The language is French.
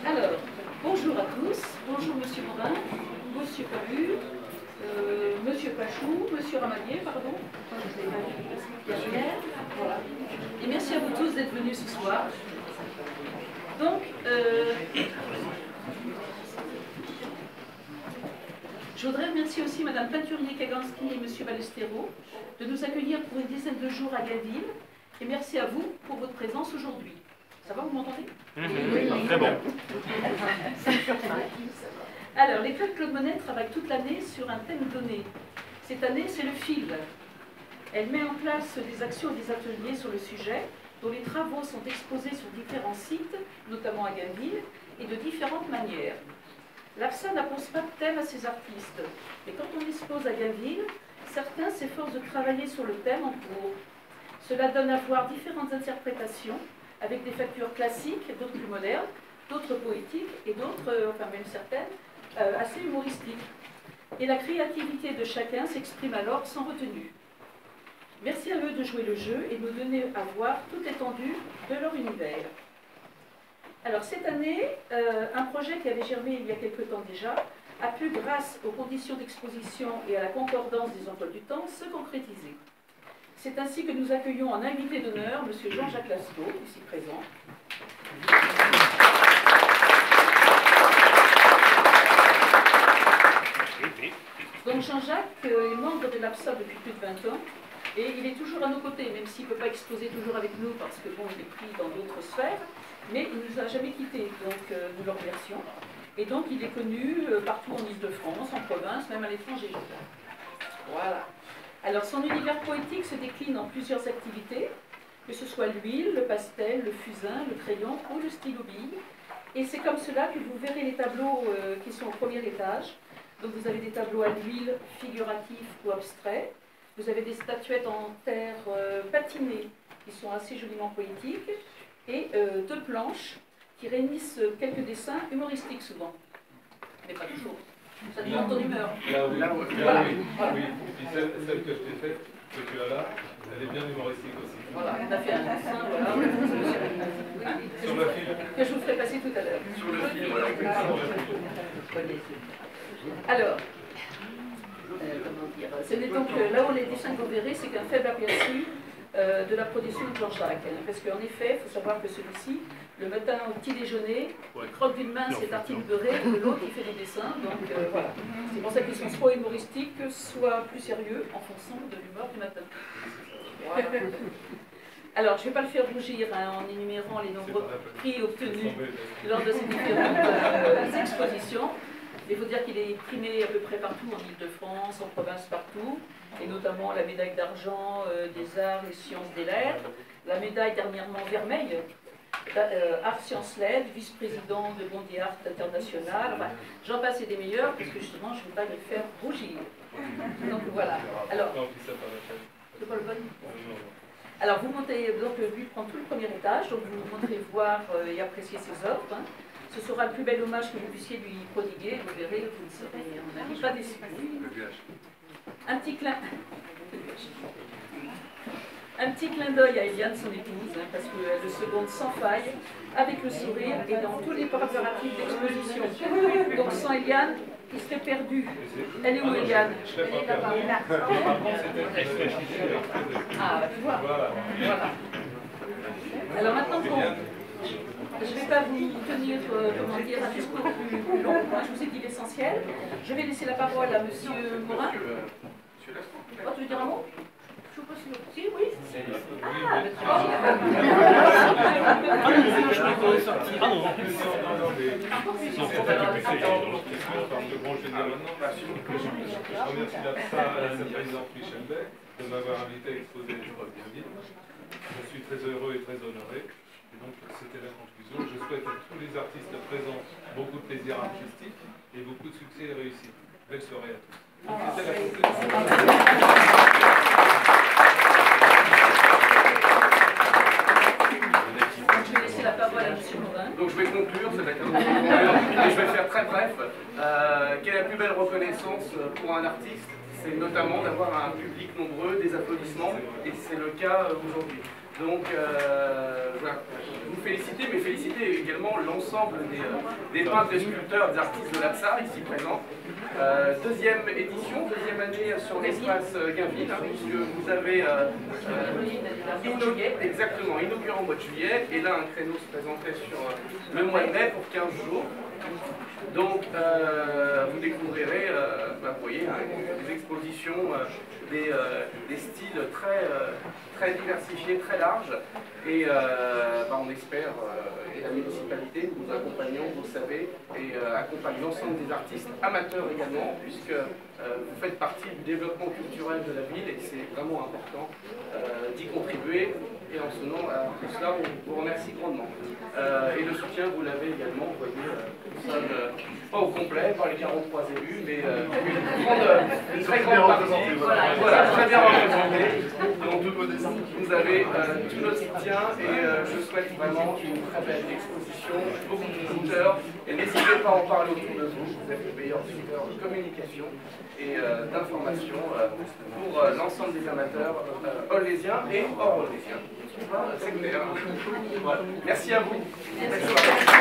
Alors, bonjour à tous, bonjour Monsieur Morin, Monsieur Palu, Monsieur Pachou, Monsieur Ramadier, pardon, voilà. Et merci à vous tous d'être venus ce soir. Donc, je voudrais remercier aussi Madame Peinturier-Kaganski et Monsieur Ballesteros de nous accueillir pour une dizaine de jours à Gaville. Et merci à vous pour votre présence aujourd'hui. Ça va, vous m'entendez? Oui, très bon. Alors, l'école Claude Monet travaille toute l'année sur un thème donné. Cette année, c'est le fil. Elle met en place des actions et des ateliers sur le sujet, dont les travaux sont exposés sur différents sites, notamment à Gaville, et de différentes manières. L'AFSA n'impose pas de thème à ses artistes, mais quand on expose à Gaville, certains s'efforcent de travailler sur le thème en cours. Cela donne à voir différentes interprétations, avec des factures classiques, d'autres plus modernes, d'autres poétiques, et d'autres, enfin même certaines, assez humoristiques. Et la créativité de chacun s'exprime alors sans retenue. Merci à eux de jouer le jeu et de nous donner à voir toute l'étendue de leur univers. Alors cette année, un projet qui avait germé il y a quelque temps déjà, a pu, grâce aux conditions d'exposition et à la concordance des emplois du temps, se concrétiser. C'est ainsi que nous accueillons en invité d'honneur M. Jean-Jacques Lastot, ici présent. Donc Jean-Jacques est membre de l'AFSA depuis plus de 20 ans et il est toujours à nos côtés, même s'il ne peut pas exposer toujours avec nous parce que bon, il est pris dans d'autres sphères, mais il ne nous a jamais quittés, donc nous le remercions. Et donc il est connu partout en Île-de-France, en province, même à l'étranger. Voilà. Alors son univers poétique se décline en plusieurs activités, que ce soit l'huile, le pastel, le fusain, le crayon ou le stylo bille. Et c'est comme cela que vous verrez les tableaux qui sont au premier étage. Donc vous avez des tableaux à l'huile, figuratifs ou abstraits. Vous avez des statuettes en terre patinées qui sont assez joliment poétiques. Et deux planches qui réunissent quelques dessins humoristiques souvent. Mais pas toujours. Ça dépend de ton humeur. Voilà. Voilà. Oui. Et puis celle que je t'ai faite, que tu as là, elle est bien humoristique aussi. Voilà, on a fait un dessin, voilà. Sur le fil. Que je vous ferai passer tout à l'heure. Sur le fil, voilà. Alors, comment dire, ce n'est donc là où les dessins que vous verrez, c'est qu'un faible aperçu de la production de Jean-Jacques. Parce qu'en effet, il faut savoir que celui-ci, le matin au petit déjeuner, il croque d'une main ses tartines beurrées, de l'autre il fait des dessins. Donc voilà. C'est pour ça qu'ils sont soit humoristiques, soit plus sérieux, en fonction de l'humeur du matin. Voilà. Alors, je ne vais pas le faire rougir en énumérant les nombreux prix obtenus lors de ces différentes expositions. Il faut dire qu'il est primé à peu près partout, en Île-de-France, en province, partout, et notamment la médaille d'argent des arts et sciences des lettres, la médaille dernièrement vermeille, Art Sciences Lettres, vice-président de Bondi Art International, enfin, j'en passe et des meilleurs, parce que justement, je ne veux pas le faire rougir. Donc voilà. Alors, c'est pas le bon. Alors vous montez, donc lui prend tout le premier étage, donc vous montrez voir et apprécier ses œuvres. Hein. Ce sera le plus bel hommage que vous puissiez lui prodiguer, vous verrez, vous ne serez, à mon avis, pas déçus. Un petit clin d'œil à Eliane, son épouse, hein, parce qu'elle le seconde sans faille, avec le sourire et dans tous les préparatifs d'exposition. Donc sans Eliane, il serait perdu. Elle est où, Eliane? Elle est là-bas. Ah, tu vois. Voilà. Alors maintenant, je ne vais pas vous tenir comment dire, un discours plus long. Moi, je vous ai dit l'essentiel. Je vais laisser la parole à M. Morin. Oh, tu veux dire un mot? Je ne suis pas sûre. Si, oui. Ah, mais très Je remercie la présidente Michel Bay de m'avoir invité à exposer les œuvres de Gaville. Je suis très heureux et très honoré. Et donc, c'était la conclusion. Je souhaite à tous les artistes présents beaucoup de plaisir artistique et beaucoup de succès et réussite. Belle soirée à tous. Donc, c'était la conclusion. Je vais laisser la parole à M. Morin. Donc je vais conclure, ça va être un peu conclure, mais je vais faire très bref. Quelle est la plus belle reconnaissance pour un artiste? c'est notamment d'avoir un public nombreux, des applaudissements, et c'est le cas aujourd'hui. Donc, voilà, vous félicitez, mais félicitez également l'ensemble des peintres, des sculpteurs, des artistes de l'Apsar ici présents. Deuxième édition, deuxième année sur l'espace Gainville, hein, puisque vous avez inauguré en mois de juillet, et là un créneau se présentait sur le mois de mai pour 15 jours. Donc, vous découvrirez, vous voyez, hein, des expositions, des styles très diversifiés, très larges. Et on espère, et la municipalité, nous accompagnons, vous le savez, et accompagne l'ensemble des artistes amateurs également, puisque vous faites partie du développement culturel de la ville et c'est vraiment important d'y contribuer. Et en ce nom, pour cela, on vous remercie grandement. Et le soutien, vous l'avez également, vous voyez, nous sommes pas au complet, pas les 43 élus, mais une très grande partie. Voilà, très bien représenté. Donc, vous avez tout notre soutien et je souhaite vraiment une très belle exposition, beaucoup de visiteurs. Et n'hésitez pas à en parler autour de vous. Vous êtes le meilleur secteur de communication et d'information pour l'ensemble des amateurs orlésiens et hors orlésiens. C'est clair. Voilà. Merci à vous. Merci.